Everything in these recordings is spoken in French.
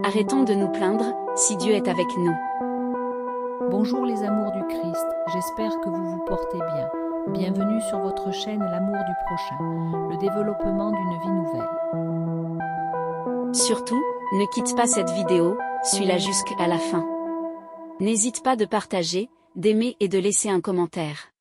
Arrêtons de nous plaindre, si Dieu est avec nous. Bonjour les amours du Christ, j'espère que vous vous portez bien. Bienvenue sur votre chaîne L'amour du prochain, le développement d'une vie nouvelle. Surtout, ne quitte pas cette vidéo, suis-la jusqu'à la fin. N'hésite pas de partager, d'aimer et de laisser un commentaire.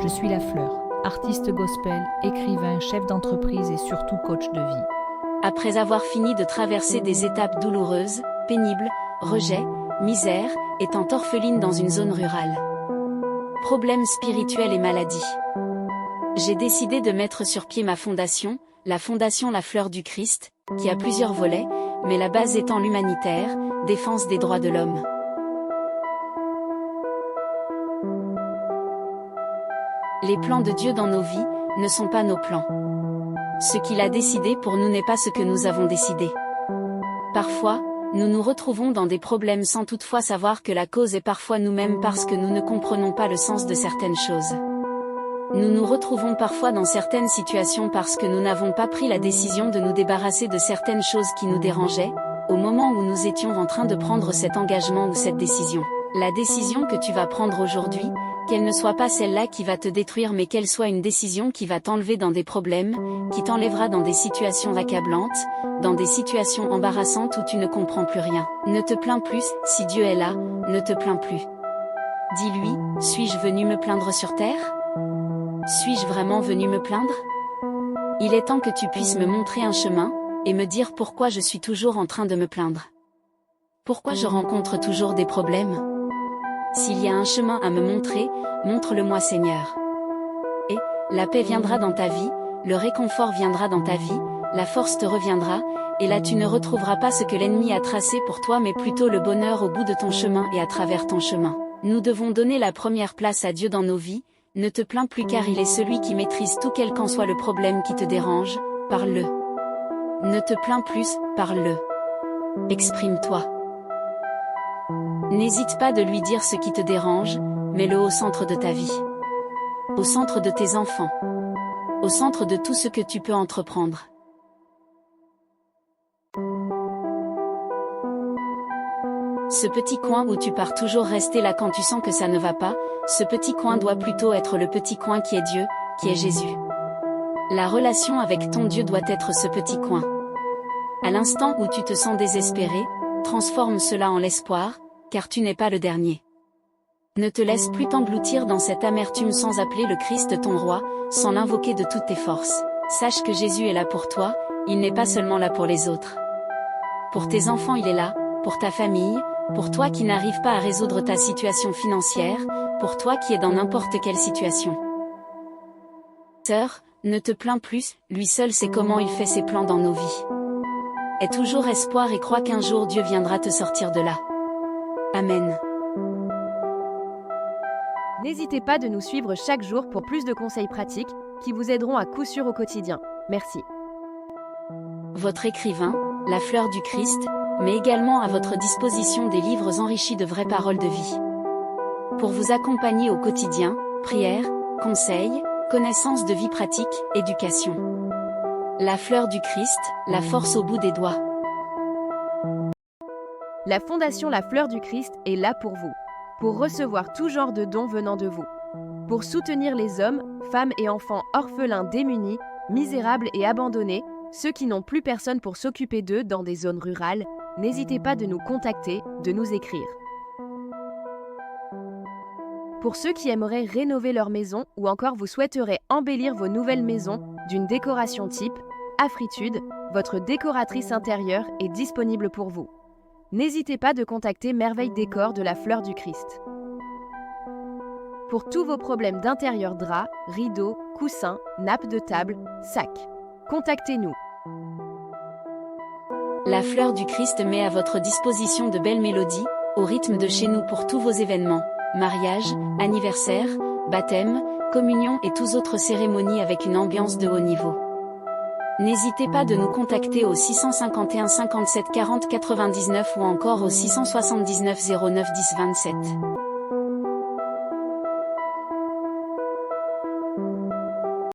Je suis La Fleur, artiste gospel, écrivain, chef d'entreprise et surtout coach de vie. Après avoir fini de traverser des étapes douloureuses, pénibles, rejet, misère, étant orpheline dans une zone rurale. Problèmes spirituels et maladies. J'ai décidé de mettre sur pied ma fondation, la fondation La Fleur du Christ, qui a plusieurs volets, mais la base étant l'humanitaire, défense des droits de l'homme. Les plans de Dieu dans nos vies ne sont pas nos plans. Ce qu'il a décidé pour nous n'est pas ce que nous avons décidé. Parfois, nous nous retrouvons dans des problèmes sans toutefois savoir que la cause est parfois nous-mêmes parce que nous ne comprenons pas le sens de certaines choses. Nous nous retrouvons parfois dans certaines situations parce que nous n'avons pas pris la décision de nous débarrasser de certaines choses qui nous dérangeaient, au moment où nous étions en train de prendre cet engagement ou cette décision. La décision que tu vas prendre aujourd'hui, qu'elle ne soit pas celle-là qui va te détruire mais qu'elle soit une décision qui va t'enlever dans des problèmes, qui t'enlèvera dans des situations accablantes, dans des situations embarrassantes où tu ne comprends plus rien. Ne te plains plus, si Dieu est là, ne te plains plus. Dis-lui, suis-je venu me plaindre sur terre ? Suis-je vraiment venu me plaindre ? Il est temps que tu puisses me montrer un chemin, et me dire pourquoi je suis toujours en train de me plaindre. Pourquoi je rencontre toujours des problèmes ? S'il y a un chemin à me montrer, montre-le-moi Seigneur. Et, la paix viendra dans ta vie, le réconfort viendra dans ta vie, la force te reviendra, et là tu ne retrouveras pas ce que l'ennemi a tracé pour toi mais plutôt le bonheur au bout de ton chemin et à travers ton chemin. Nous devons donner la première place à Dieu dans nos vies, ne te plains plus car il est celui qui maîtrise tout quel qu'en soit le problème qui te dérange, parle-le. Ne te plains plus, parle-le. Exprime-toi. N'hésite pas de lui dire ce qui te dérange, mets-le au centre de ta vie. Au centre de tes enfants. Au centre de tout ce que tu peux entreprendre. Ce petit coin où tu pars toujours rester là quand tu sens que ça ne va pas, ce petit coin doit plutôt être le petit coin qui est Dieu, qui est Jésus. La relation avec ton Dieu doit être ce petit coin. À l'instant où tu te sens désespéré, transforme cela en l'espoir, car tu n'es pas le dernier. Ne te laisse plus t'engloutir dans cette amertume sans appeler le Christ ton roi, sans l'invoquer de toutes tes forces. Sache que Jésus est là pour toi, il n'est pas seulement là pour les autres. Pour tes enfants il est là, pour ta famille, pour toi qui n'arrives pas à résoudre ta situation financière, pour toi qui es dans n'importe quelle situation. Sœur, ne te plains plus, lui seul sait comment il fait ses plans dans nos vies. Aie toujours espoir et crois qu'un jour Dieu viendra te sortir de là. Amen. N'hésitez pas de nous suivre chaque jour pour plus de conseils pratiques qui vous aideront à coup sûr au quotidien. Merci. Votre écrivain, La Fleur du Christ, met également à votre disposition des livres enrichis de vraies paroles de vie. Pour vous accompagner au quotidien, prières, conseils, connaissances de vie pratique, éducation. La Fleur du Christ, la force au bout des doigts. La Fondation La Fleur du Christ est là pour vous, pour recevoir tout genre de dons venant de vous, pour soutenir les hommes, femmes et enfants orphelins démunis, misérables et abandonnés, ceux qui n'ont plus personne pour s'occuper d'eux dans des zones rurales. N'hésitez pas de nous contacter, de nous écrire. Pour ceux qui aimeraient rénover leur maison ou encore vous souhaiterez embellir vos nouvelles maisons d'une décoration type, Afritude, votre décoratrice intérieure est disponible pour vous. N'hésitez pas de contacter Merveille Décor de La Fleur du Christ. Pour tous vos problèmes d'intérieur drap, rideaux, coussins, nappes de table, sacs, contactez-nous. La Fleur du Christ met à votre disposition de belles mélodies, au rythme de chez nous pour tous vos événements, mariage, anniversaire, baptême, communion et toutes autres cérémonies avec une ambiance de haut niveau. N'hésitez pas de nous contacter au 651 57 40 99 ou encore au 679 09 10 27.